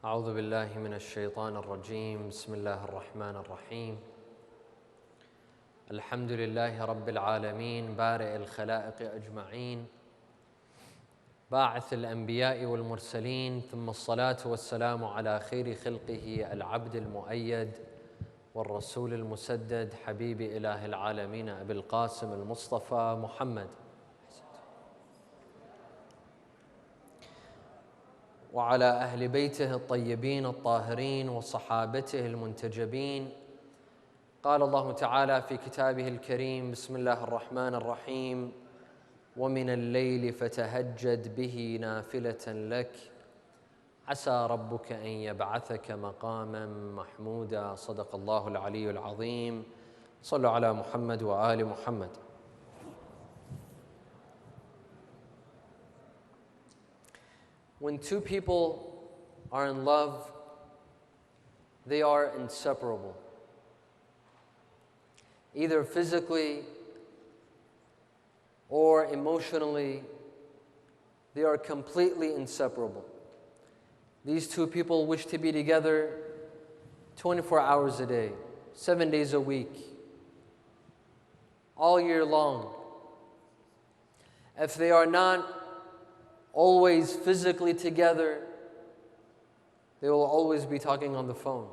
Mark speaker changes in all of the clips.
Speaker 1: أعوذ بالله من الشيطان الرجيم بسم الله الرحمن الرحيم الحمد لله رب العالمين بارئ الخلائق أجمعين باعث الأنبياء والمرسلين ثم الصلاة والسلام على خير خلقه العبد المؤيد والرسول المسدد حبيب إله العالمين أبي القاسم المصطفى محمد وعلى أهل بيته الطيبين الطاهرين وصحابته المنتجبين. قال الله تعالى في كتابه الكريم بسم الله الرحمن الرحيم ومن الليل فتهجد به نافلة لك عسى ربك أن يبعثك مقاما محمودا. صدق الله العلي العظيم. صلوا على محمد وآل محمد. When two people are in love, they are inseparable. Either physically or emotionally, they are completely inseparable. These two people wish to be together 24 hours a day, 7 days a week, all year long. If they are not always physically together, they will always be talking on the phone.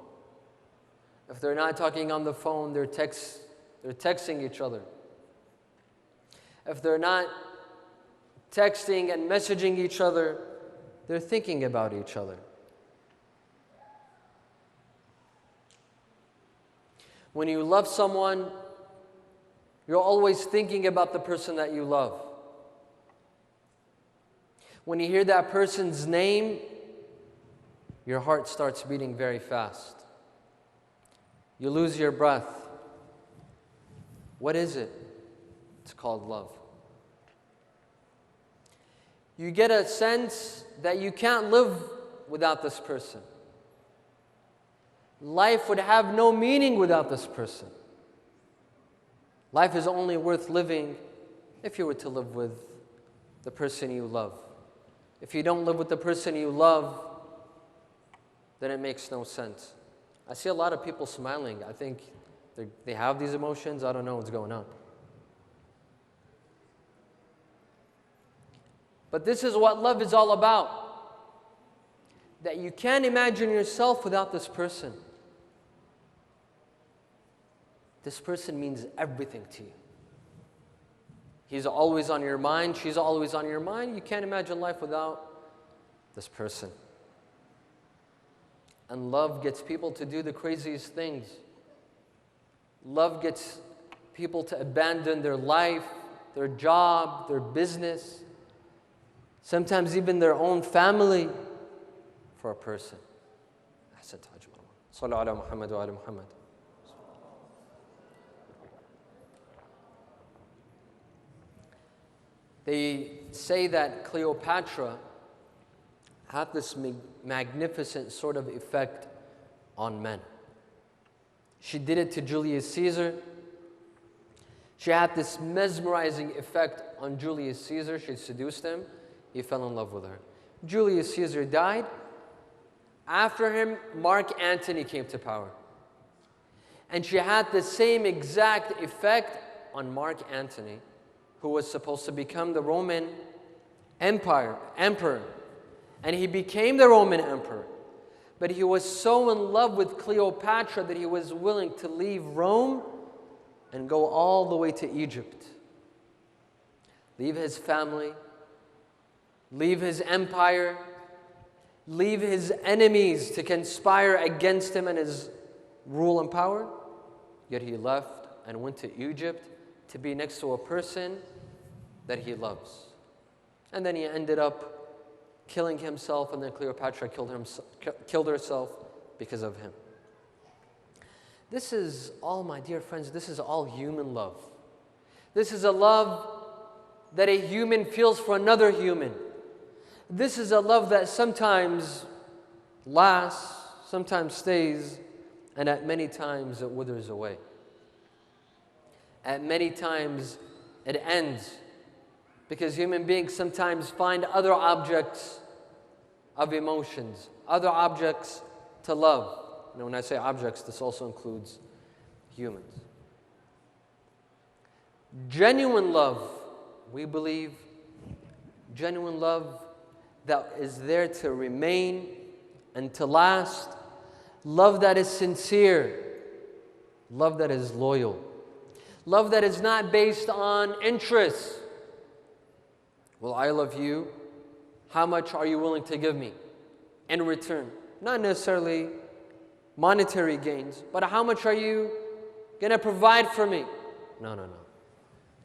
Speaker 1: If they're not talking on the phone, they're texting each other. If they're not texting and messaging each other, they're thinking about each other. When you love someone, you're always thinking about the person that you love. When you hear that person's name, your heart starts beating very fast. You lose your breath. What is it? It's called love. You get a sense that you can't live without this person. Life would have no meaning without this person. Life is only worth living if you were to live with the person you love. If you don't live with the person you love, then it makes no sense. I see a lot of people smiling. I think they have these emotions. I don't know what's going on. But this is what love is all about. That you can't imagine yourself without this person. This person means everything to you. He's always on your mind. She's always on your mind. You can't imagine life without this person. And love gets people to do the craziest things. Love gets people to abandon their life, their job, their business, sometimes even their own family for a person. Sallu ala Muhammad wa ala Muhammad. They say that Cleopatra had this magnificent sort of effect on men. She did it to Julius Caesar. She had this mesmerizing effect on Julius Caesar. She seduced him. He fell in love with her. Julius Caesar died. After him, Mark Antony came to power. And she had the same exact effect on Mark Antony, who was supposed to become the Roman emperor. And he became the Roman emperor. But he was so in love with Cleopatra that he was willing to leave Rome and go all the way to Egypt. Leave his family, leave his empire, leave his enemies to conspire against him and his rule and power. Yet he left and went to Egypt to be next to a person that he loves. And then he ended up killing himself, and then Cleopatra killed herself because of him. This is all, my dear friends, this is all human love. This is a love that a human feels for another human. This is a love that sometimes lasts, sometimes stays, and at many times it withers away. At many times it ends, because human beings sometimes find other objects of emotions, other objects to love. And when I say objects, this also includes humans. Genuine love, we believe, genuine love that is there to remain and to last, love that is sincere, love that is loyal, love that is not based on interest. Well, I love you. How much are you willing to give me in return? Not necessarily monetary gains, but how much are you going to provide for me? No.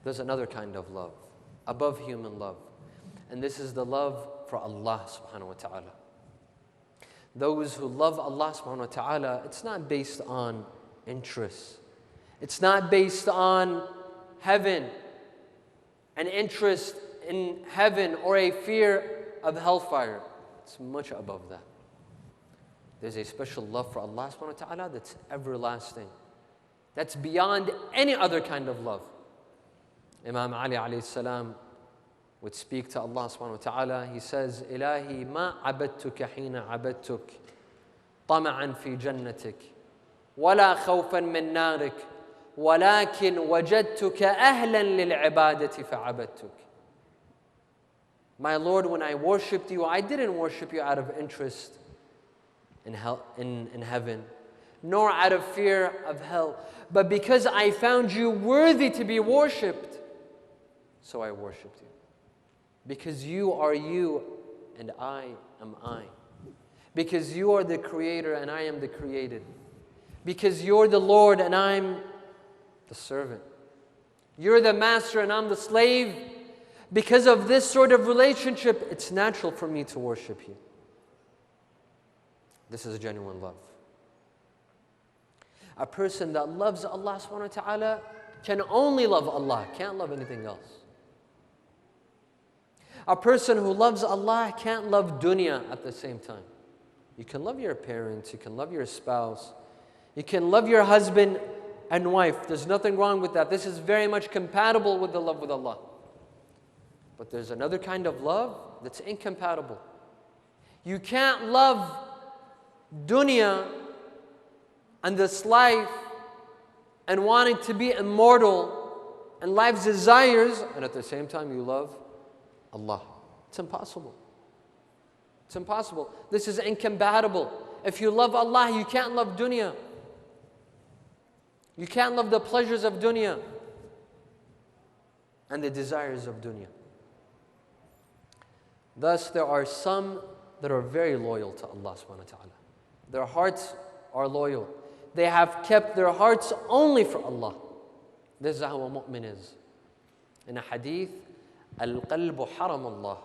Speaker 1: There's another kind of love, above human love. And this is the love for Allah subhanahu wa ta'ala. Those who love Allah subhanahu wa ta'ala, it's not based on interest. It's not based on heaven, an interest in heaven or a fear of hellfire. It's much above that. There's a special love for Allah subhanahu wa ta'ala that's everlasting. That's beyond any other kind of love. Imam Ali alayhi salam would speak to Allah subhanahu wa ta'ala. He says, Ilahi ma abadtuka hina abadtuk, tama'an fi jannatik, wala khawfan min narik, walakin wajadtuka ahlan lil ibadati fa'abadtuk. My Lord, when I worshipped you, I didn't worship you out of interest in heaven, nor out of fear of hell, but because I found you worthy to be worshipped, so I worshipped you. Because you are you and I am I. Because you are the creator and I am the created. Because you're the Lord and I'm the servant. You're the master and I'm the slave. Because of this sort of relationship, it's natural for me to worship you. This is genuine love. A person that loves Allah subhanahu wa ta'ala can only love Allah, can't love anything else. A person who loves Allah can't love dunya at the same time. You can love your parents, you can love your spouse, you can love your husband and wife. There's nothing wrong with that. This is very much compatible with the love with Allah. But there's another kind of love that's incompatible. You can't love dunya and this life and wanting to be immortal and life's desires, and at the same time you love Allah. It's impossible. It's impossible. This is incompatible. If you love Allah, you can't love dunya. You can't love the pleasures of dunya and the desires of dunya. Thus, there are some that are very loyal to Allah subhanahu wa ta'ala. Their hearts are loyal. They have kept their hearts only for Allah. This is how a mu'min is. In a hadith, القلب حرم الله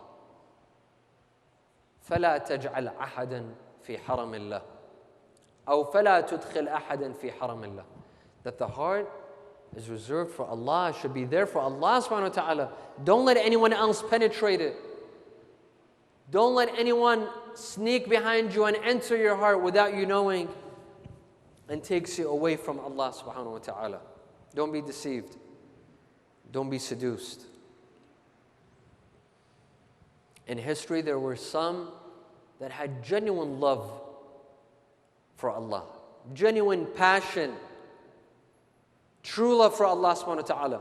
Speaker 1: فلا تجعل أحدا في حرم الله أو فلا تدخل أحدا في حرم الله. That the heart is reserved for Allah, should be there for Allah subhanahu wa ta'ala. Don't let anyone else penetrate it. Don't let anyone sneak behind you and enter your heart without you knowing and takes you away from Allah subhanahu wa ta'ala. Don't be deceived. Don't be seduced. In history, there were some that had genuine love for Allah, genuine passion, true love for Allah subhanahu wa ta'ala.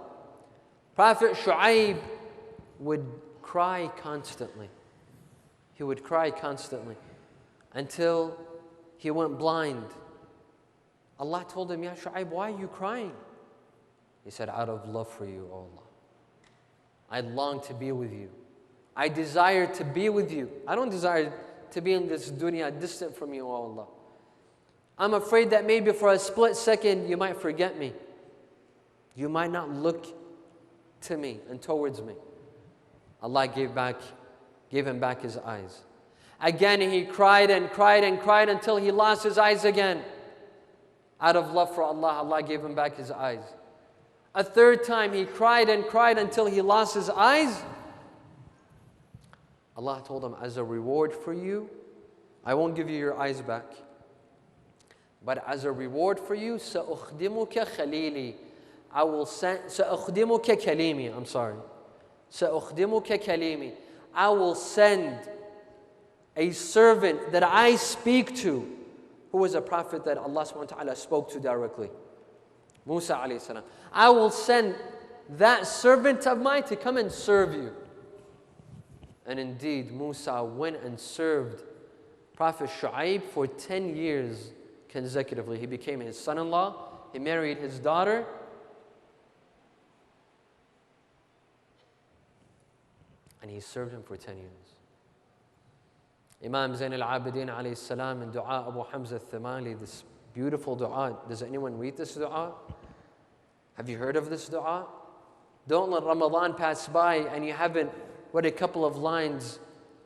Speaker 1: Prophet Shu'aib would cry constantly. He would cry constantly until he went blind. Allah told him, Ya Shu'aib, why are you crying? He said, out of love for you, O Allah. I long to be with you. I desire to be with you. I don't desire to be in this dunya distant from you, O Allah. I'm afraid that maybe for a split second you might forget me. You might not look to me and towards me. Allah gave him back his eyes. Again, he cried and cried and cried until he lost his eyes again. Out of love for Allah, Allah gave him back his eyes. A third time, he cried and cried until he lost his eyes. Allah told him, as a reward for you, I won't give you your eyes back. But as a reward for you, سَأُخْدِمُكَ خَلِيلِي, I will send, سَأُخْدِمُكَ كَلِيمِي, I'm sorry. سَأُخْدِمُكَ كَلِيمِي, I will send a servant that I speak to, who was a prophet that Allah subhanahu wa ta'ala spoke to directly, Musa alayhi salam. I will send that servant of mine to come and serve you. And indeed, Musa went and served Prophet Shu'aib for 10 years consecutively. He became his son-in-law. He married his daughter. And he served him for 10 years. Imam Zain al-Abidin alayhi salam in Dua Abu Hamza al-Thamali, this beautiful dua. Does anyone read this dua? Have you heard of this dua? Don't let Ramadan pass by and you haven't read a couple of lines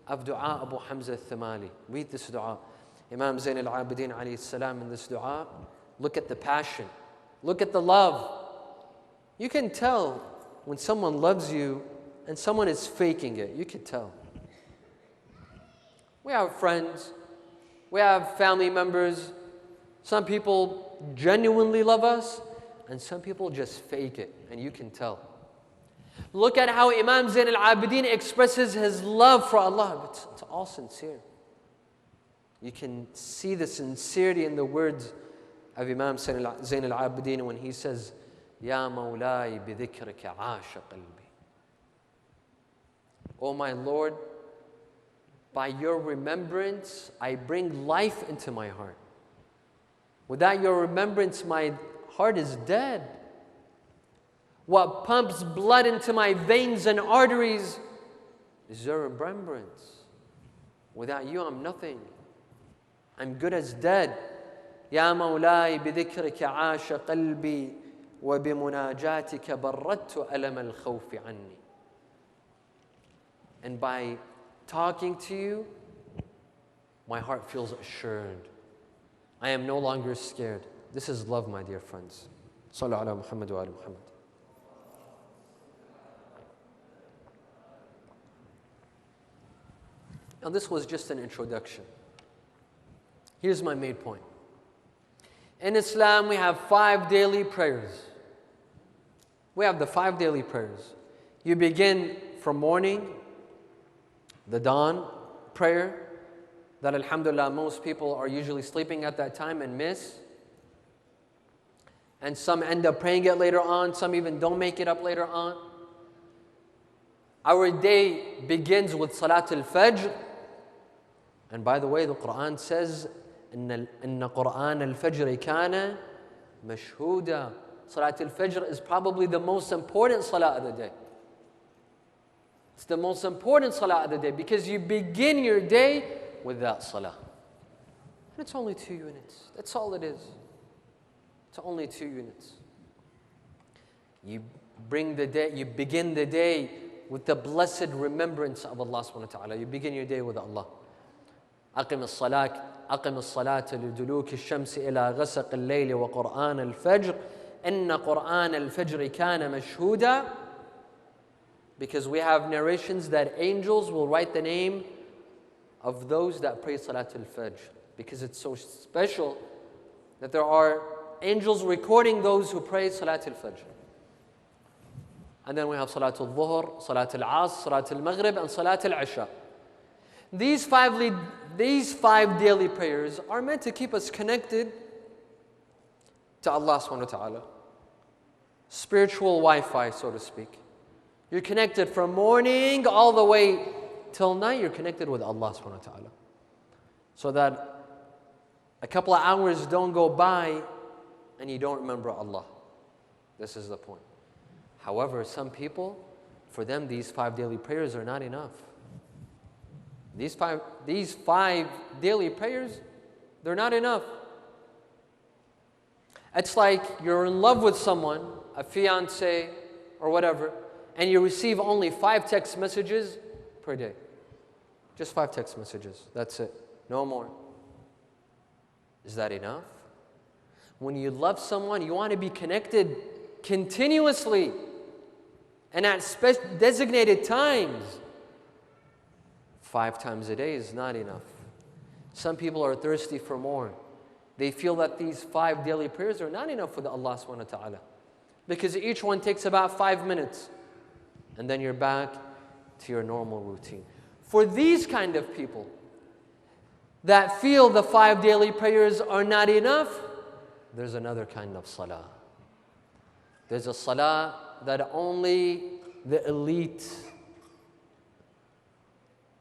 Speaker 1: of Dua Abu Hamza al-Thamali. Read this dua. Imam Zain al-Abidin alayhi salam in this dua, look at the passion. Look at the love. You can tell when someone loves you and someone is faking it. You can tell. We have friends. We have family members. Some people genuinely love us, and some people just fake it, and you can tell. Look at how Imam Zain al-Abidin expresses his love for Allah. It's all sincere. You can see the sincerity in the words of Imam Zain al-Abidin when he says, Ya Mawlai bidhikrika aasha qalbi. Oh my Lord, by your remembrance, I bring life into my heart. Without your remembrance, my heart is dead. What pumps blood into my veins and arteries is your remembrance. Without you, I'm nothing. I'm good as dead. Ya Mawlai bidhikrika aasha qalbi wa bimunajatika barradtu alam al-khawfi anni. And by talking to you, my heart feels assured. I am no longer scared. This is love, my dear friends. Sallu ala Muhammad wa ala Muhammad. Now this was just an introduction. Here's my main point. In Islam, we have 5 daily prayers. We have the 5 daily prayers. You begin from morning, the dawn prayer, that alhamdulillah most people are usually sleeping at that time and miss. And some end up praying it later on, some even don't make it up later on. Our day begins with Salaat al-Fajr. And by the way, the Quran says, إن قرآن الفجر كان مشهودا. Salaat al-Fajr is probably the most important salah of the day. It's the most important salah of the day because you begin your day with that salah. And it's only 2 units. That's all it is. It's only 2 units. You begin the day with the blessed remembrance of Allah subhanahu wa ta'ala. You begin your day with Allah. أقم الصلاة لدلوك الشمس إلى غسق الليل وقرآن الفجر إن قرآن الفجر كان مشهودا. Because we have narrations that angels will write the name of those that pray Salaat al-Fajr. Because it's so special that there are angels recording those who pray Salaat al-Fajr. And then we have Salaat al-Dhuhr, Salaat al-Asr, Salaat al-Maghrib, and Salaat al-Isha. These five daily prayers are meant to keep us connected to Allah subhanahu wa ta'ala. Spiritual Wi-Fi, so to speak. You're connected from morning all the way till night. You're connected with Allah subhanahu wa ta'ala. So that a couple of hours don't go by and you don't remember Allah. This is the point. However, some people, for them these 5 daily prayers are not enough. These five daily prayers, they're not enough. It's like you're in love with someone, a fiancé or whatever, and you receive only 5 text messages per day. Just 5 text messages. That's it. No more. Is that enough? When you love someone, you want to be connected continuously and at designated times. 5 times a day is not enough. Some people are thirsty for more. They feel that these 5 daily prayers are not enough for Allah subhanahu wa ta'ala. Because each one takes about 5 minutes. And then you're back to your normal routine. For these kind of people, that feel the 5 daily prayers are not enough, there's another kind of salah. There's a salah that only the elite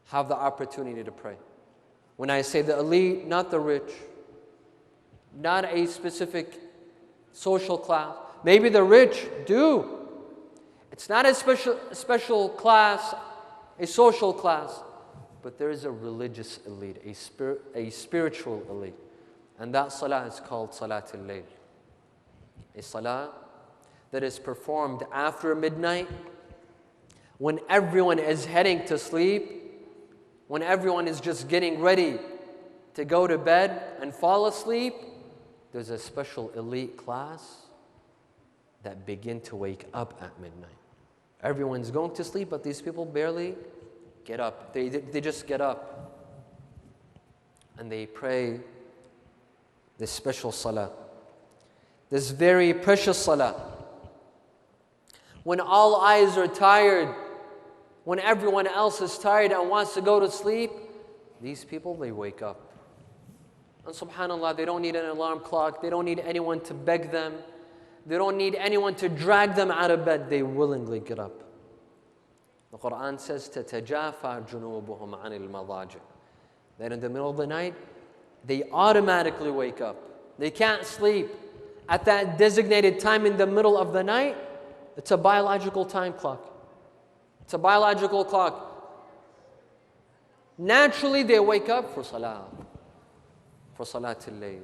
Speaker 1: have the opportunity to pray. When I say the elite, not the rich, not a specific social class. Maybe the rich do. It's not a special class, a social class, but there is a religious elite, a spiritual elite. And that salah is called Salaat Al-Layl. A salah that is performed after midnight, when everyone is heading to sleep, when everyone is just getting ready to go to bed and fall asleep. There's a special elite class that begin to wake up at midnight. Everyone's going to sleep, but these people barely get up. They just get up and they pray this special salah, this very precious salah. When all eyes are tired, when everyone else is tired and wants to go to sleep, these people, they wake up. And subhanAllah, they don't need an alarm clock. They don't need anyone to beg them. They don't need anyone to drag them out of bed. They willingly get up. The Quran says, تَتَجَافَى جُنُوبُهُمْ عَنِ الْمَضَاجِعِ. That in the middle of the night, they automatically wake up. They can't sleep at that designated time in the middle of the night. It's a biological time clock. It's a biological clock. Naturally, they wake up for salah, for Salaat Al-Layl.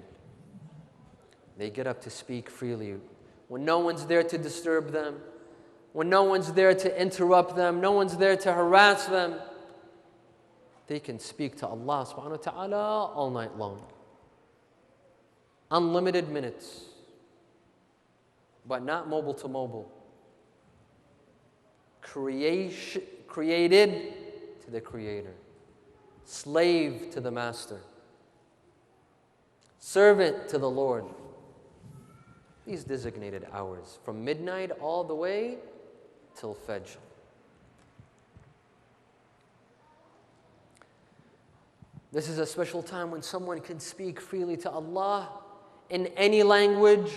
Speaker 1: They get up to speak freely. When no one's there to disturb them, when no one's there to interrupt them, no one's there to harass them, they can speak to Allah subhanahu wa ta'ala all night long. Unlimited minutes, but not mobile to mobile. Created to the Creator. Slave to the Master. Servant to the Lord. These designated hours, from midnight all the way till Fajr. This is a special time when someone can speak freely to Allah in any language,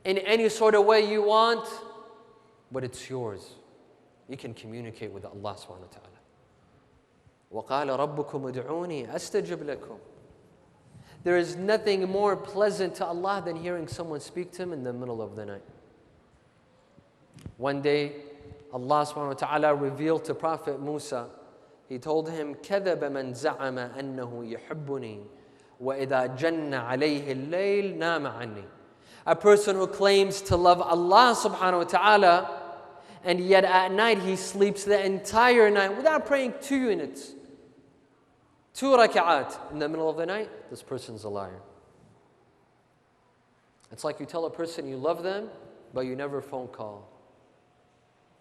Speaker 1: in any sort of way you want, but it's yours. You can communicate with Allah subhanahu wa ta'ala. وَقَالَ رَبُّكُمْ ادْعُونِي أَسْتَجِبْ لَكُمْ. There is nothing more pleasant to Allah than hearing someone speak to Him in the middle of the night. One day, Allah subhanahu wa ta'ala revealed to Prophet Musa, He told him, كَذَبَ مَنْ زَعَمَ أَنَّهُ يُحِبُّنِي وَإِذَا جَنَّ عَلَيْهِ اللَّيْلِ نَامَ عَنِّي. A person who claims to love Allah subhanahu wa ta'ala, and yet at night he sleeps the entire night without praying 2 units. 2 raka'at in the middle of the night, this person's a liar. It's like you tell a person you love them, but you never phone call.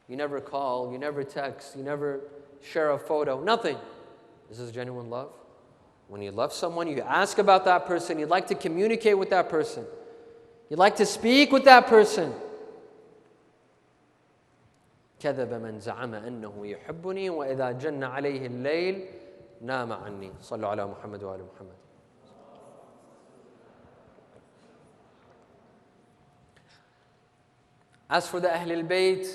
Speaker 1: You never call, you never text, you never share a photo, nothing. This is genuine love. When you love someone, you ask about that person, you'd like to communicate with that person. You'd like to speak with that person. كذب من زعم أنه يحبني وإذا جن عليه الليل نام عني. صلوا على محمد وآل محمد. As for the Ahlul Bayt,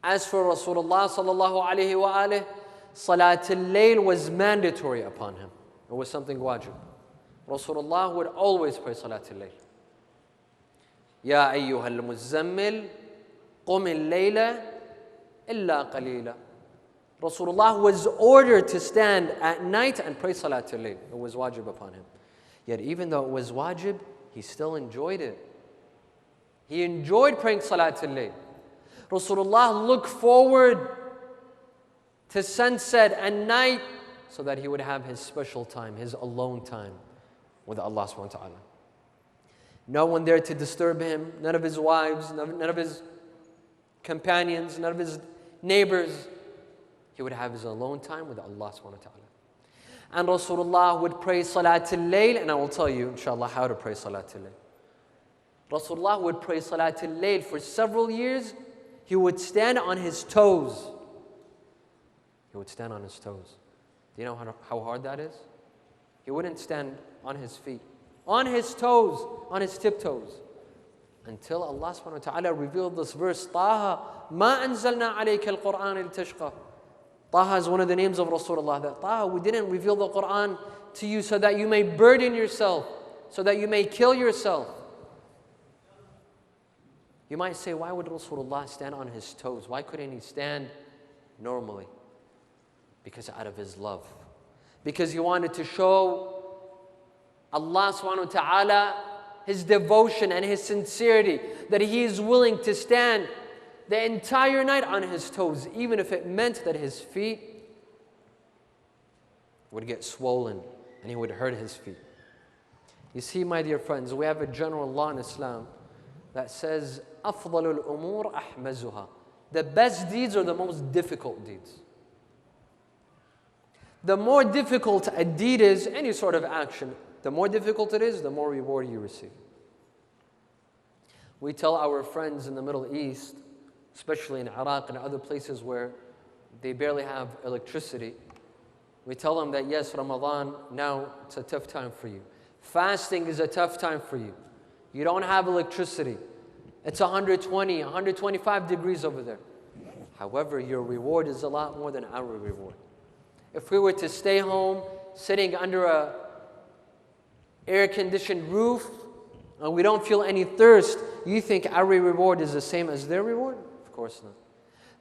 Speaker 1: as for Rasulullah sallallahu alayhi wa alihi, Salaat Al-Layl was mandatory upon him. It was something wajib. Rasulullah would always pray Salaat Al-Layl. يا أيها المزمل قم الليل إلا قليلا. Rasulullah was ordered to stand at night and pray Salaat Al-Layl. It was wajib upon him. Yet even though it was wajib, he still enjoyed it. He enjoyed praying Salaat Al-Layl. Rasulullah looked forward to sunset and night so that he would have his special time, his alone time with Allah subhanahu wa ta'ala. No one there to disturb him, none of his wives, none of his companions, none of his neighbors. He would have his alone time with Allah subhanahu wa ta'ala. And Rasulullah would pray Salaat Al-Layl, and I will tell you, inshallah, how to pray Salaat Al-Layl. Rasulullah would pray Salaat Al-Layl for several years. He would stand on his toes. He would stand on his toes. Do you know how hard that is? He wouldn't stand on his feet, on his toes, on his tiptoes. Until Allah subhanahu wa ta'ala revealed this verse, Taha, ma anzalna alayka al-Qur'an litashqa. Taha is one of the names of Rasulullah. That Taha, we didn't reveal the Qur'an to you so that you may burden yourself, so that you may kill yourself. You might say, why would Rasulullah stand on his toes? Why couldn't he stand normally? Because out of his love. Because he wanted to show Allah subhanahu wa ta'ala his devotion and his sincerity, that he is willing to stand the entire night on his toes, even if it meant that his feet would get swollen and he would hurt his feet. You see, my dear friends, we have a general law in Islam that says, أَفْضَلُ الْأُمُورِ أَحْمَزُهَا. The best deeds are the most difficult deeds. The more difficult a deed is, any sort of action, the more difficult it is, the more reward you receive. We tell our friends in the Middle East, especially in Iraq and other places where they barely have electricity, we tell them that yes, Ramadan, now it's a tough time for you. Fasting is a tough time for you. You don't have electricity. It's 120, 125 degrees over there. However, your reward is a lot more than our reward. If we were to stay home, sitting under a air-conditioned roof, and we don't feel any thirst, you think our reward is the same as their reward? Of course not.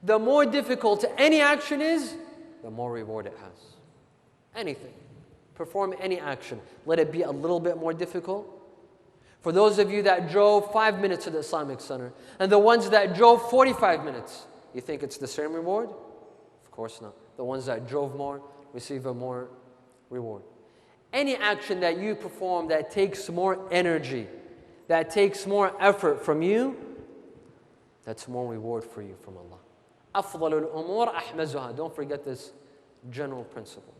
Speaker 1: The more difficult any action is, the more reward it has. Anything. Perform any action. Let it be a little bit more difficult. For those of you that drove 5 minutes to the Islamic Center, and the ones that drove 45 minutes, you think it's the same reward? Of course not. The ones that drove more receive a more reward. Any action that you perform that takes more energy, that takes more effort from you, that's more reward for you from Allah. أَفْضَلُ الْأُمُورِ أَحْمَزُهَا. Don't forget this general principle.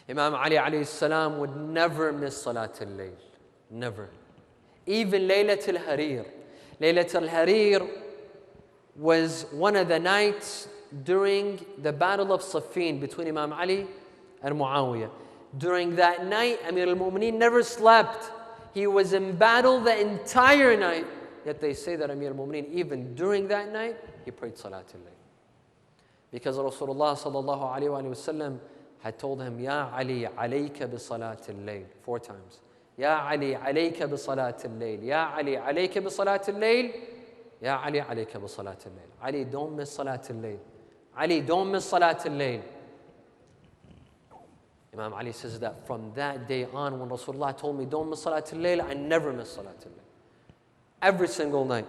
Speaker 1: Imam Ali alayhi salam would never miss Salaat Al-Layl. Never. Even Laylat Al-Harir. Laylat Al-Harir was one of the nights during the battle of Siffin between Imam Ali and Muawiyah. During that night, Amir al-Mu'mineen never slept. He was in battle the entire night. Yet they say that Amir al-Mu'mineen, even during that night, he prayed Salaat Al-Layl. Because Rasulullah sallallahu alayhi wa sallam had told him, Ya Ali, alayka bi Salaat Al-Layl, 4 times. Ya Ali, alayka bi Salaat Al-Layl. Ya Ali, alayka bi Salaat Al-Layl. Ya Ali, alayka bi Salaat Al-Layl. Ali, don't miss Salaat Al-Layl. Ali, don't miss Salaat Al-Layl. Imam Ali says that from that day on, when Rasulullah told me, don't miss Salaat Al-Layl, I never miss Salaat Al-Layl. Every single night.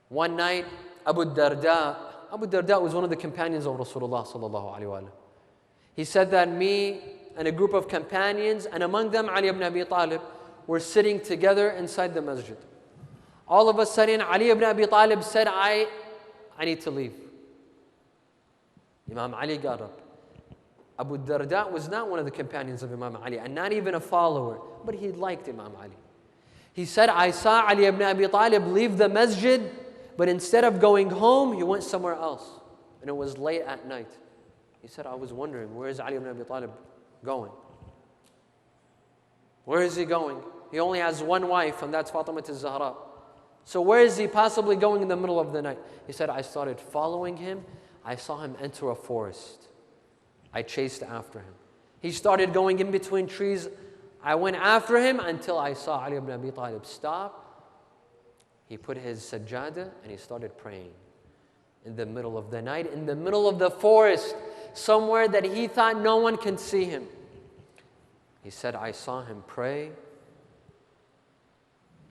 Speaker 1: One night, Abu Darda was one of the companions of Rasulullah sallallahu alaihi wasallam. He said that me and a group of companions, and among them Ali ibn Abi Talib, were sitting together inside the masjid. All of a sudden, Ali ibn Abi Talib said, I need to leave. Imam Ali got up. Abu Darda was not one of the companions of Imam Ali, and not even a follower, but he liked Imam Ali. He said, I saw Ali ibn Abi Talib leave the masjid, but instead of going home, he went somewhere else. And it was late at night. He said, I was wondering, where is Ali ibn Abi Talib going? Where is he going? He only has one wife, and that's Fatima al-Zahra. So where is he possibly going in the middle of the night? He said, I started following him. I saw him enter a forest. I chased after him. He started going in between trees. I went after him until I saw Ali ibn Abi Talib stop. He put his sajjada and he started praying in the middle of the night, in the middle of the forest, somewhere that he thought no one can see him. He said, I saw him pray.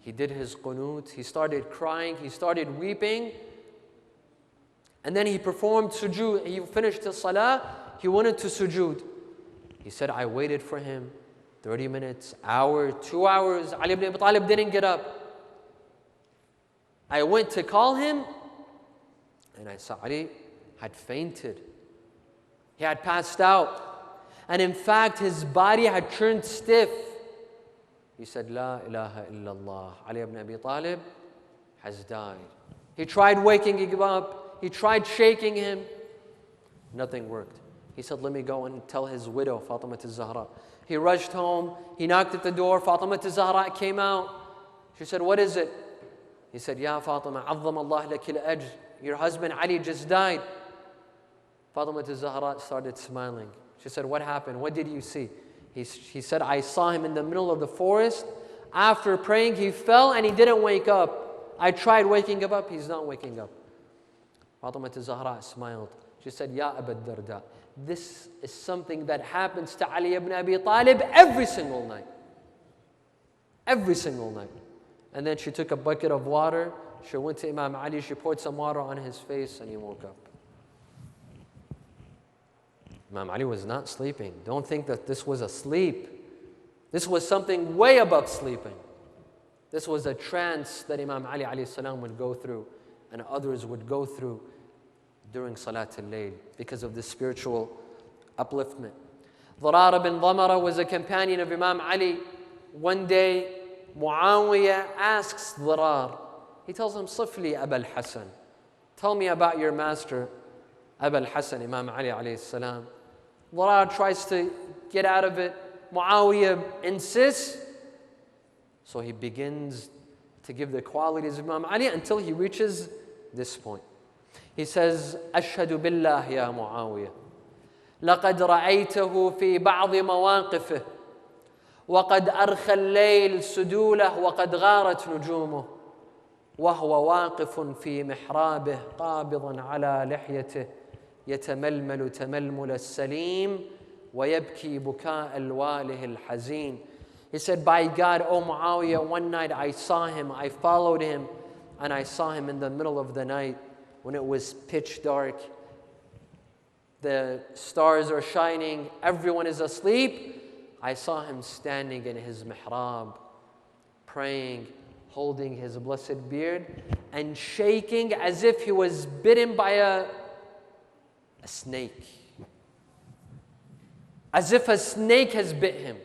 Speaker 1: He did his qunut. He started crying. He started weeping. And then he performed sujood. He finished the salah. He went into sujood. He said, I waited for him 30 minutes, hour, 2 hours. Ali ibn Abi Talib didn't get up. I went to call him, and I saw Ali had fainted. He had passed out. And in fact, his body had turned stiff. He said, La ilaha illallah. Ali ibn Abi Talib has died. He tried waking him up. He tried shaking him. Nothing worked. He said, let me go and tell his widow, Fatima al-Zahra. He rushed home. He knocked at the door. Fatima al-Zahra came out. She said, what is it? He said, Ya Fatima, عظم الله لك الأجر. Your husband Ali just died. Fatima al-Zahra started smiling. She said, what happened? What did you see? He said, I saw him in the middle of the forest. After praying, he fell and he didn't wake up. I tried waking him up. He's not waking up. Fatima al-Zahra smiled. She said, Ya Abu Darda, this is something that happens to Ali ibn Abi Talib every single night. Every single night. And then she took a bucket of water. She went to Imam Ali. She poured some water on his face and he woke up. Imam Ali was not sleeping. Don't think that this was a sleep. This was something way above sleeping. This was a trance that Imam Ali alayhi salam would go through and others would go through during Salaat Al-Layl because of the spiritual upliftment. Dharar bin Dhamara was a companion of Imam Ali. One day, Muawiyah asks Dharar. He tells him, Sifli Aba al-Hasan. Tell me about your master, Aba al-Hasan, Imam Ali alayhi salam. Dharar tries to get out of it. Muawiyah insists. So he begins to give the qualities of Imam Ali until he reaches this point. He says, أشهد بالله يا معاوية لقد رأيته في بعض مواقفه وقد أرخى الليل سدوله وقد غارت نجومه وهو واقف في محرابه قابضا على لحيته يتململ تململ السليم ويبكي بكاء الواله الحزين. He said, by God, O Muawiyah, one night I saw him, I followed him, and I saw him in the middle of the night when it was pitch dark. The stars are shining, everyone is asleep. I saw him standing in his mihrab, praying, holding his blessed beard, and shaking as if he was bitten by a snake. As if a snake has bit him.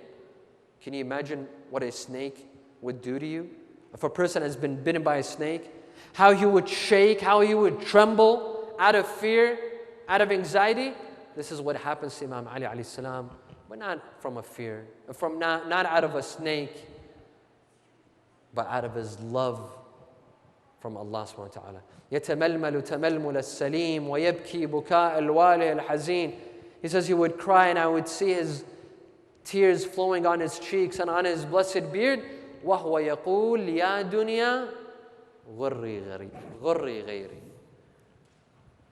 Speaker 1: Can you imagine what a snake would do to you? If a person has been bitten by a snake, how he would shake, how he would tremble out of fear, out of anxiety. This is what happens to Imam Ali alayhi salam, but not from a fear, from not out of a snake, but out of his love from Allah subhanahu wa ta'ala. يتململ تململ السليم ويبكي بكاء الواله الحزين. He says he would cry and I would see his tears flowing on his cheeks and on his blessed beard. وهو يقول يا دنيا غري غيري.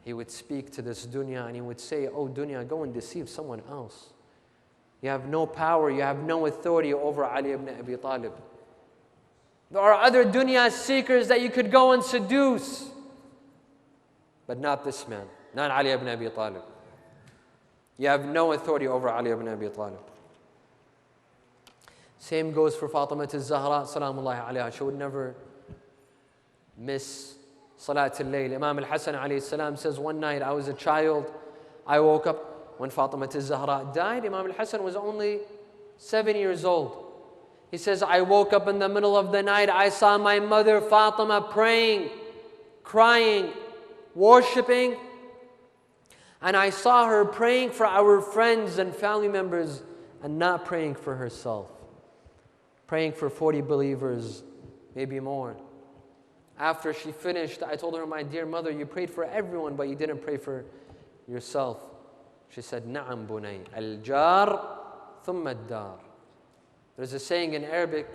Speaker 1: He would speak to this dunya and he would say, oh dunya, go and deceive someone else. You have no power, you have no authority over Ali ibn Abi Talib. There are other dunya seekers that you could go and seduce, but not this man, not Ali ibn Abi Talib. You have no authority over Ali ibn Abi Talib. Same goes for Fatima al-Zahra, salamullahi alayha. She would never miss Salaat Al-Layl. Imam al-Hasan alayhi salam says, one night I was a child. I woke up when Fatima al-Zahra died. Imam al-Hasan was only 7 years old. He says, I woke up in the middle of the night. I saw my mother Fatima praying, crying, worshiping. And I saw her praying for our friends and family members and not praying for herself. Praying for 40 believers, maybe more. After she finished, I told her, my dear mother, you prayed for everyone, but you didn't pray for yourself. She said, Na'am bunay, al-jar thumma ad-dar. There's a saying in Arabic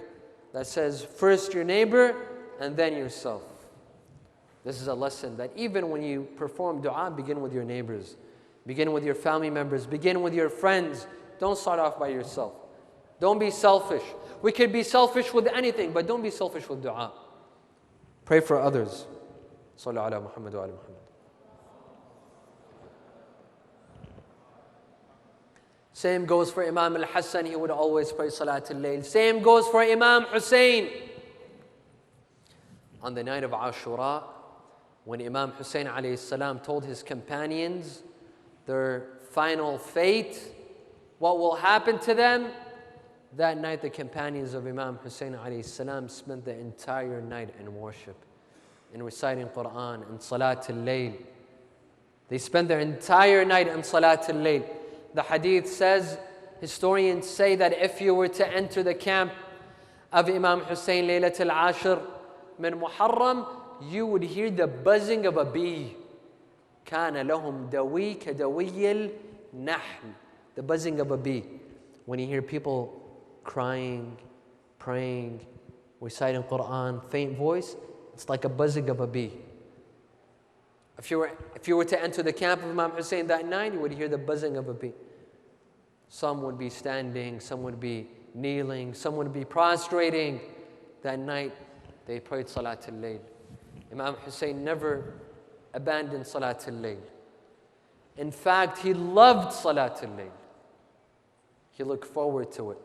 Speaker 1: that says, first your neighbor and then yourself. This is a lesson that even when you perform dua, begin with your neighbors. Begin with your family members. Begin with your friends. Don't start off by yourself. Don't be selfish. We could be selfish with anything, but don't be selfish with dua. Pray for others. Sallu ala Muhammad wa ala Muhammad. Same goes for Imam al-Hasan. He would always pray Salaat Al-Layl. Same goes for Imam Hossein. On the night of Ashura, when Imam Hossein alayhi salam told his companions their final fate, what will happen to them, that night the companions of Imam Hossein alayhi salam spent the entire night in worship, in reciting Quran, in Salaat Al-Layl. They spend their entire night in Salaat Al-Layl. The hadith says, historians say that if you were to enter the camp of Imam Hossein Laylat al-Ashir min Muharram, you would hear the buzzing of a bee. كَانَ لَهُمْ دَوِي كَدَوِيِّ النَّحْلِ. The buzzing of a bee. When you hear people crying, praying, reciting Quran, faint voice, it's like a buzzing of a bee. If you were to enter the camp of Imam Hussein that night, you would hear the buzzing of a bee. Some would be standing, some would be kneeling, some would be prostrating. That night, they prayed Salaat Al-Layl. Imam Hussein never abandoned Salaat Al-Layl. In fact, he loved Salaat Al-Layl. He looked forward to it.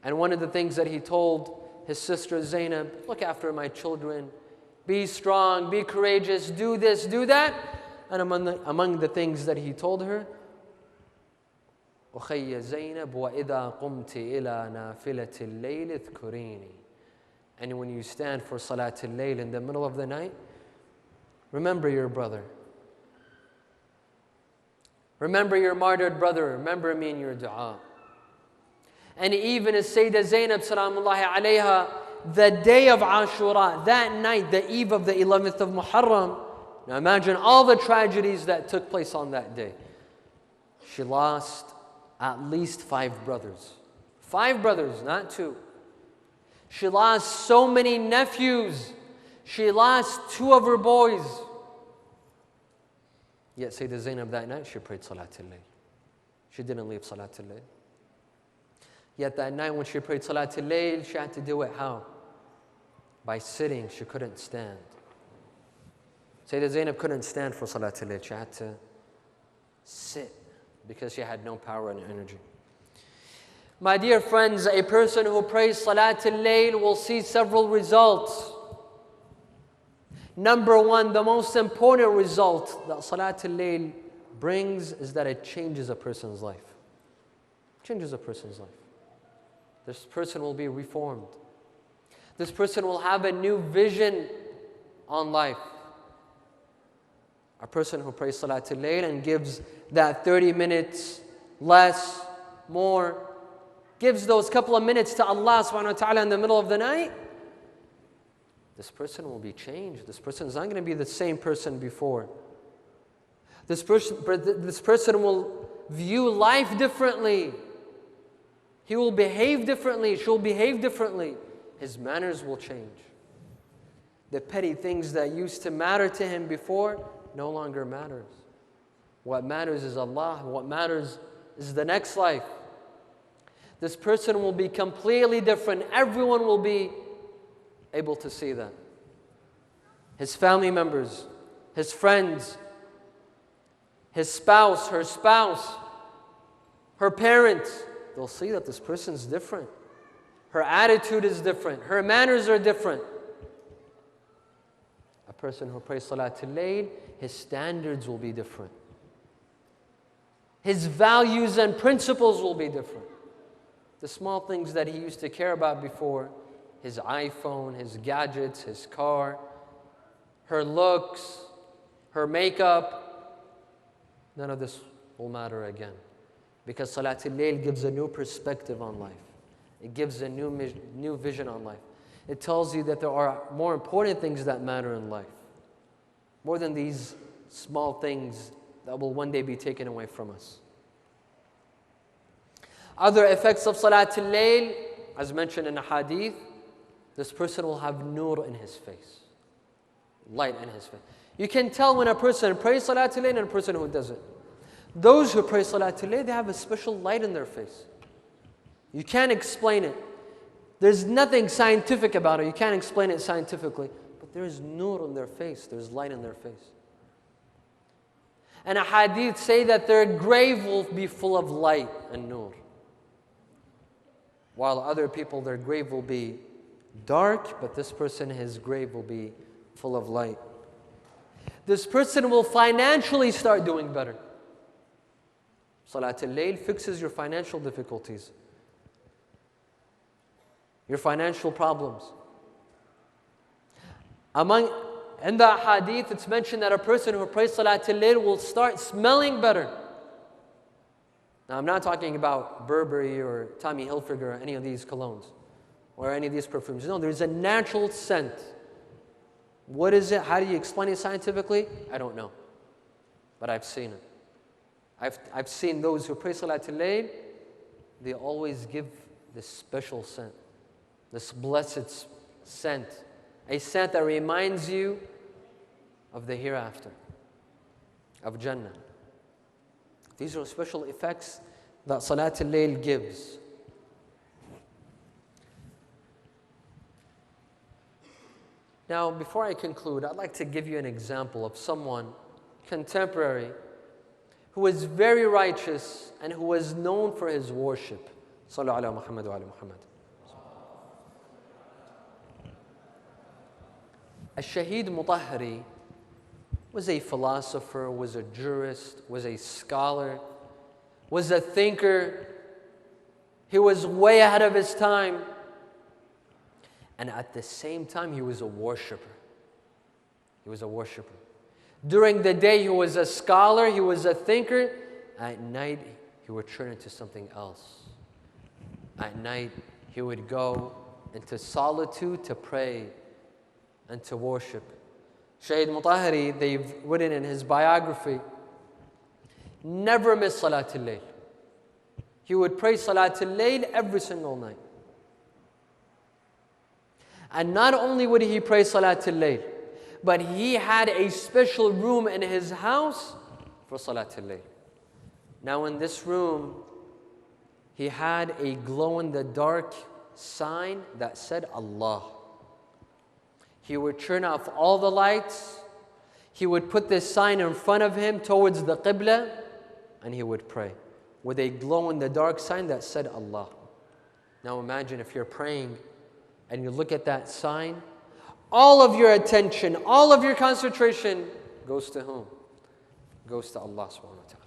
Speaker 1: And one of the things that he told his sister Zainab, look after my children, be strong, be courageous, do this, do that. And among the things that he told her, أخي زينب وإذا قمت إلى نافلة الليل اذكريني. And when you stand for Salat al-Layl in the middle of the night, remember your brother. Remember your martyred brother. Remember me in your dua. And even as Sayyidah Zainab salamullahi alayha, the day of Ashura, that night, the eve of the 11th of Muharram, now imagine all the tragedies that took place on that day. She lost at least 5 brothers. 5 brothers, not 2. She lost so many nephews. She lost 2 of her boys. Yet Sayyidah Zainab that night, she prayed Salat al-Layl. She didn't leave Salat al-Layl. Yet that night when she prayed Salat al-Layl, she had to do it how? By sitting. She couldn't stand. Sayyidah Zainab couldn't stand for Salat al-Layl. She had to sit because she had no power and energy. My dear friends, a person who prays Salat al-Layl will see several results. Number 1, the most important result that Salat al-Layl brings is that it changes a person's life. It changes a person's life. This person will be reformed. This person will have a new vision on life. A person who prays Salat al-Layl and gives that 30 minutes, less, more, gives those couple of minutes to Allah subhanahu wa ta'ala in the middle of the night, this person will be changed. This person is not going to be the same person before. This person will view life differently. He will behave differently. She will behave differently. His manners will change. The petty things that used to matter to him before no longer matters. What matters is Allah. What matters is the next life. This person will be completely different. Everyone will be able to see that. His family members, his friends, his spouse, her parents, they'll see that this person's different. Her attitude is different. Her manners are different. A person who prays Salat al-Layl, his standards will be different. His values and principles will be different. The small things that he used to care about before, his iPhone, his gadgets, his car, her looks, her makeup, none of this will matter again. Because Salat al-Layl gives a new perspective on life. It gives a new vision on life. It tells you that there are more important things that matter in life, more than these small things that will one day be taken away from us. Other effects of Salat al-Layl, as mentioned in the hadith, this person will have nur in his face, light in his face. You can tell when a person prays Salat al-Layl and a person who doesn't. Those who pray Salat al-Layl, they have a special light in their face. You can't explain it. There's nothing scientific about it. You can't explain it scientifically. But there's nur in their face. There's light in their face. And a hadith say that their grave will be full of light and nur. While other people, their grave will be dark, but this person, his grave will be full of light. This person will financially start doing better. Salat al-Layl fixes your financial difficulties, your financial problems. Among In the hadith, it's mentioned that a person who prays Salaat al-Layl will start smelling better. Now, I'm not talking about Burberry or Tommy Hilfiger or any of these colognes or any of these perfumes. No, there's a natural scent. What is it? How do you explain it scientifically? I don't know. But I've seen it. I've seen those who pray Salaat al-Layl, they always give this special scent, this blessed scent, a scent that reminds you of the hereafter, of Jannah. These are special effects that Salaat al-Layl gives. Now, before I conclude, I'd like to give you an example of someone contemporary who was very righteous and who was known for his worship. Sallu ala Muhammad wa ala Muhammad. Al-Shaheed Mutahhari was a philosopher, was a jurist, was a scholar, was a thinker. He was way ahead of his time. And at the same time, he was a worshiper. He was a worshiper. During the day, he was a scholar, he was a thinker. At night, he would turn into something else. At night, he would go into solitude to pray and to worship. Shaheed Mutahhari, they've written in his biography, never missed Salaat al-Layl. He would pray Salaat al-Layl every single night. And not only would he pray Salaat al-Layl, but he had a special room in his house for Salaat al-Layl. Now in this room, he had a glow-in-the-dark sign that said Allah. He would turn off all the lights. He would put this sign in front of him towards the Qibla, and he would pray with a glow-in-the-dark sign that said Allah. Now imagine if you're praying and you look at that sign, all of your attention, all of your concentration goes to whom? Goes to Allah subhanahu wa ta'ala.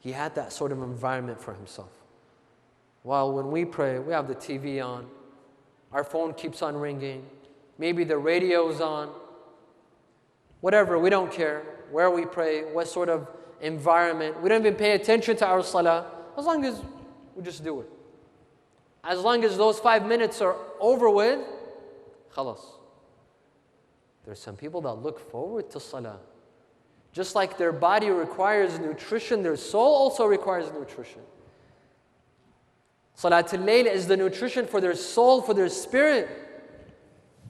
Speaker 1: He had that sort of environment for himself. While when we pray, we have the TV on, our phone keeps on ringing, maybe the radio's on, whatever, we don't care where we pray, what sort of environment. We don't even pay attention to our salah, as long as we just do it. As long as those 5 minutes are over with, khalas. There's some people that look forward to salah. Just like their body requires nutrition, their soul also requires nutrition. Salaat al-Layl is the nutrition for their soul, for their spirit.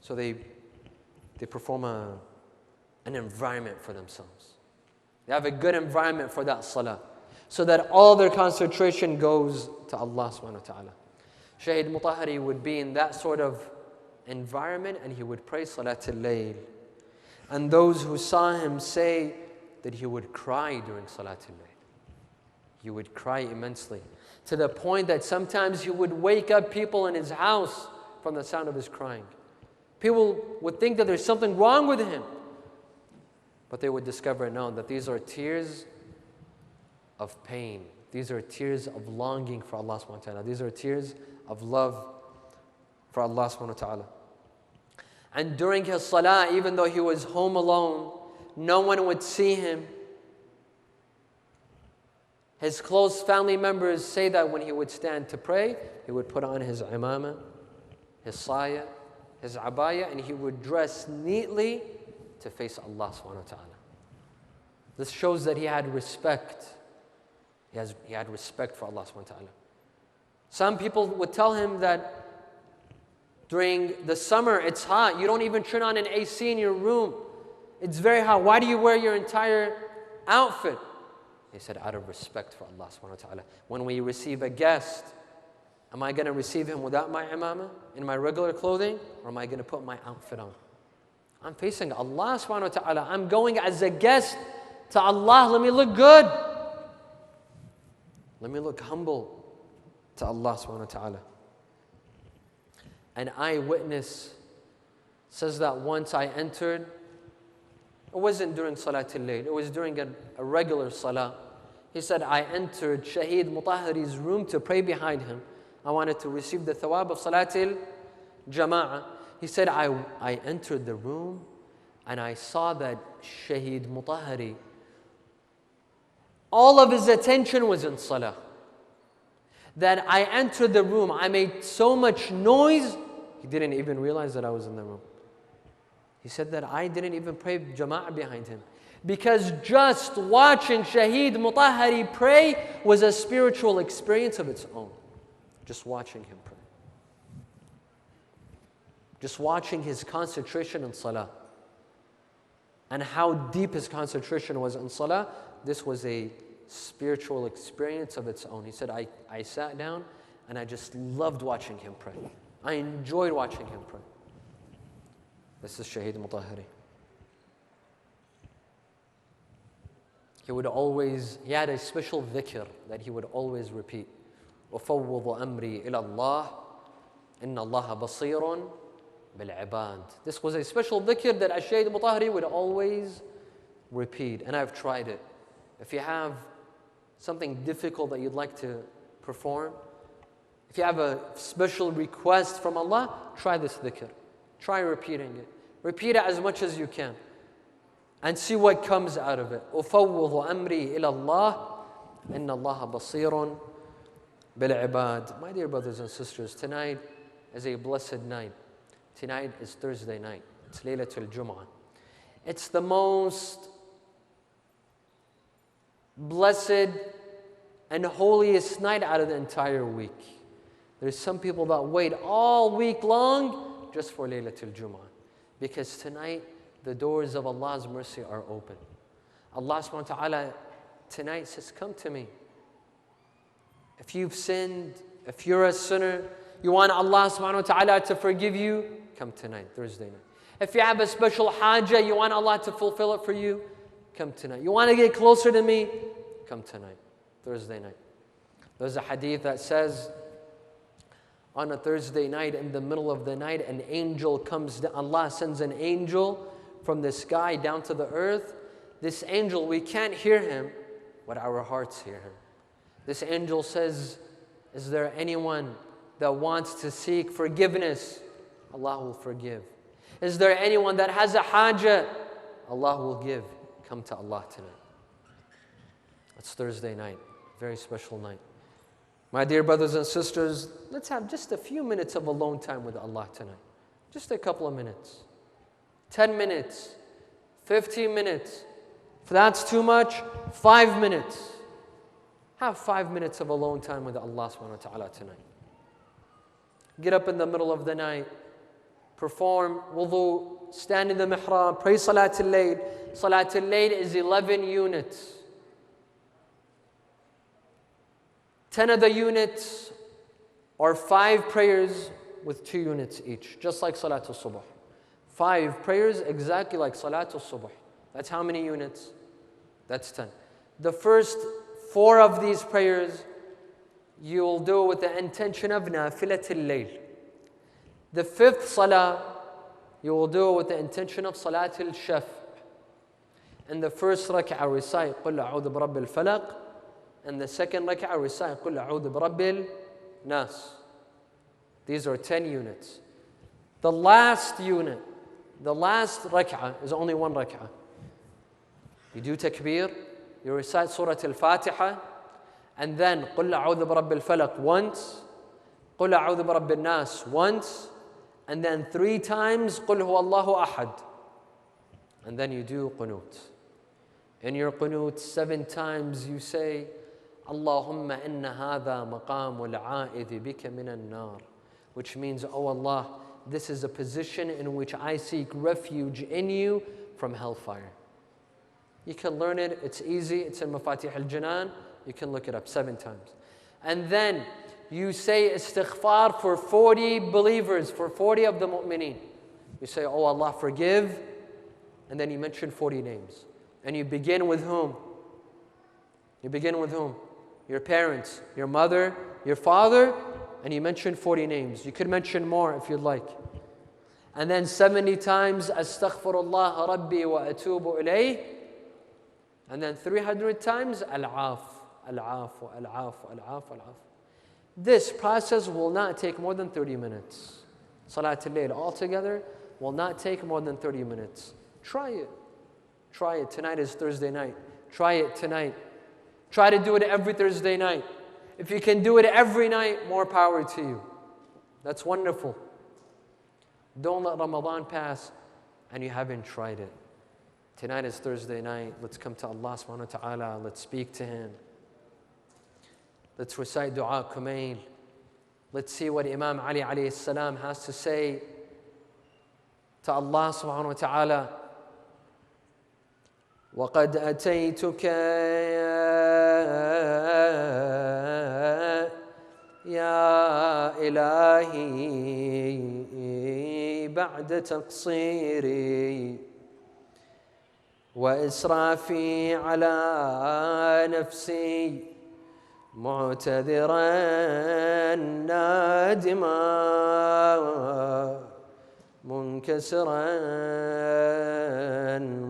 Speaker 1: So they perform an environment for themselves. They have a good environment for that salah, so that all their concentration goes to Allah subhanahu wa ta'ala. Shaheed Mutahhari would be in that sort of environment and he would pray Salaat al-Layl. And those who saw him say that he would cry during Salaat al-Layl. He would cry immensely, to the point that sometimes he would wake up people in his house from the sound of his crying. People would think that there's something wrong with him, but they would discover, no, that these are tears of pain. These are tears of longing for Allah subhanahu wa ta'ala. These are tears of love for Allah subhanahu wa ta'ala. And during his salah, even though he was home alone, no one would see him. His close family members say that when he would stand to pray, he would put on his imama, his saya, his abaya, and he would dress neatly to face Allah subhanahu wa ta'ala. This shows that he had respect. He had respect for Allah subhanahu wa ta'ala. Some people would tell him that during the summer it's hot. You don't even turn on an AC in your room. It's very hot. Why do you wear your entire outfit? He said, out of respect for Allah subhanahu wa ta'ala. When we receive a guest, am I going to receive him without my imamah, in my regular clothing, or am I going to put my outfit on? I'm facing Allah subhanahu wa ta'ala. I'm going as a guest to Allah. Let me look good. Let me look humble to Allah subhanahu wa ta'ala. An eyewitness says that once I entered, it wasn't during Salaat al-Layl, it was during a regular salah. He said, I entered Shaheed Mutahhari's room to pray behind him. I wanted to receive the thawab of Salaat al-Jama'ah. He said, I entered the room and I saw that Shaheed Mutahari, all of his attention was in salah. That I entered the room, I made so much noise, he didn't even realize that I was in the room. He said that I didn't even pray jama'ah behind him. Because just watching Shaheed Mutahari pray was a spiritual experience of its own. Just watching him pray. Just watching his concentration in salah. And how deep his concentration was in salah, this was a spiritual experience of its own. He said, I sat down and I just loved watching him pray. I enjoyed watching him pray. This is Shaheed Mutahari. He had a special dhikr that he would always repeat. وَفَوِّضُ أَمْرِي إِلَى اللَّهِ إِنَّ اللَّهَ بَصِيرٌ بِالْعِبَادِ. This was a special dhikr that Shaheed Mutahari would always repeat. And I've tried it. If you have something difficult that you'd like to perform, if you have a special request from Allah, try this dhikr. Try repeating it. Repeat it as much as you can. And see what comes out of it. أُفَوِّضُ أَمْرِي إِلَى اللَّهِ إِنَّ اللَّهَ بَصِيرٌ بِالْعِبَادِ. My dear brothers and sisters, tonight is a blessed night. Tonight is Thursday night. It's Laylatul Jum'ah. It's the most blessed and holiest night out of the entire week. There's some people that wait all week long just for Laylatul Jum'ah. Because tonight, the doors of Allah's mercy are open. Allah subhanahu wa ta'ala tonight says, come to me. If you've sinned, if you're a sinner, you want Allah subhanahu wa ta'ala to forgive you, come tonight, Thursday night. If you have a special hajah, you want Allah to fulfill it for you, come tonight. You want to get closer to me, come tonight, Thursday night. There's a hadith that says, on a Thursday night, in the middle of the night, an angel comes down. Allah sends an angel from the sky down to the earth. This angel, we can't hear him, but our hearts hear him. This angel says, is there anyone that wants to seek forgiveness? Allah will forgive. Is there anyone that has a hajah? Allah will give. Come to Allah tonight. It's Thursday night, very special night. My dear brothers and sisters, let's have just a few minutes of alone time with Allah tonight. Just a couple of minutes. 10 minutes. 15 minutes. If that's too much, 5 minutes. Have 5 minutes of alone time with Allah subhanahu wa ta'ala tonight. Get up in the middle of the night. Perform wudu. Stand in the mihrab. Pray Salaat Al-Layl. Salaat Al-Layl is 11 units. 10 of the units are 5 prayers with 2 units each, just like Salatul Subh. 5 prayers exactly like Salatul Subh. That's how many units? That's 10. The first 4 of these prayers, you will do with the intention of Nafilatul Layl. The 5th Salah, you will do with the intention of Salatul Shaf. And the first rak'ah recite, قُلْ أَعُوذُ بِرَبِّ الْفَلَقِ. And the second rak'ah recite, قُلْ أَعُوذُ بِرَبِّ النَّاسِ. These are 10 units. The last unit, the last rak'ah is only 1 rak'ah. You do takbir, you recite Surah Al-Fatiha, and then قُلْ أَعُوذُ بِرَبِّ الْفَلَقِ once, قُلْ أَعُوذُ بِرَبِّ النَّاسِ once, and then 3 times قُلْ هُوَ اللَّهُ أَحَدٌ. And then you do qunut. In your qunut, 7 times you say, Allahumma inna hadha maqamul a'idhi bika minan nar. Which means, oh Allah, this is a position in which I seek refuge in you from hellfire. You can learn it, it's easy, it's in Mafatih al-Janan. You can look it up 7 times. And then you say istighfar for 40 believers, for 40 of the mu'mineen. You say, oh Allah, forgive. And then you mention 40 names. And you begin with whom? You begin with whom? Your parents, your mother, your father, and you mention 40 names. You could mention more if you'd like. And then 70 times, Astaghfirullah Rabbi wa atubu ilayh. And then 300 times, Al-Af, Al-Af, Al-Af, Al-Af, Al-Af. This process will not take more than 30 minutes. Salaat Al-Layl altogether will not take more than 30 minutes. Try it. Try it. Tonight is Thursday night. Try it tonight. Try to do it every Thursday night. If you can do it every night, more power to you. That's wonderful. Don't let Ramadan pass and you haven't tried it. Tonight is Thursday night. Let's come to Allah subhanahu wa ta'ala. Let's speak to Him. Let's recite Dua Kumail. Let's see what Imam Ali alayhi salam has to say to Allah subhanahu wa ta'ala. وَقَدْ أَتَيْتُكَ يَا إِلَهِي بَعْدَ تَقْصِيرِي وإسرافي على نفسي معتذرا نادما منكسرا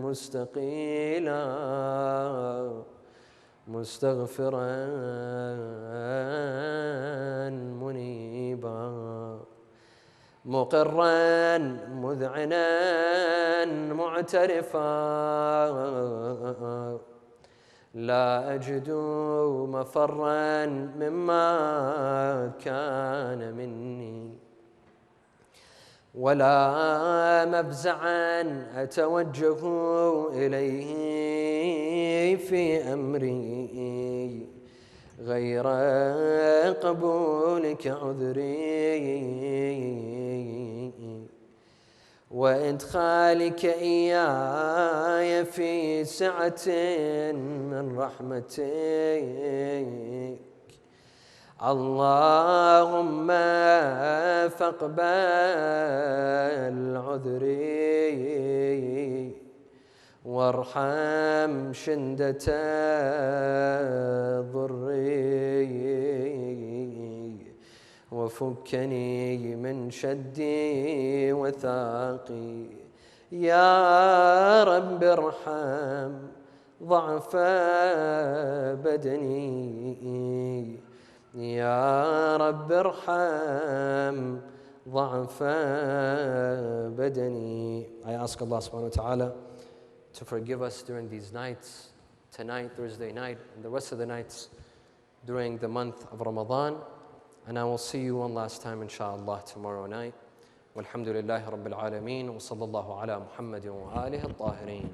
Speaker 1: مستقيلا مستغفرا منيبا مقرا مذعنا معترفا لا أجد مفرا مما كان مني ولا مفزعا أتوجه إليه في أمري غير قبولك عذري وإدخالك إياي في سعة من رحمتك اللهم فاقبل عذري وارحم شدة ضري وفكني من شدي وثاقي يا رب ارحم ضعف بدني يا رب ارحم ضعف بدني. I ask Allah subhanahu wa ta'ala to forgive us during these nights, tonight, Thursday night, and the rest of the nights during the month of Ramadan. And I will see you one last time, inshallah, tomorrow night. Walhamdulillahi Rabbil Alameen, wa sallallahu ala Muhammadin wa alihi al-tahirin.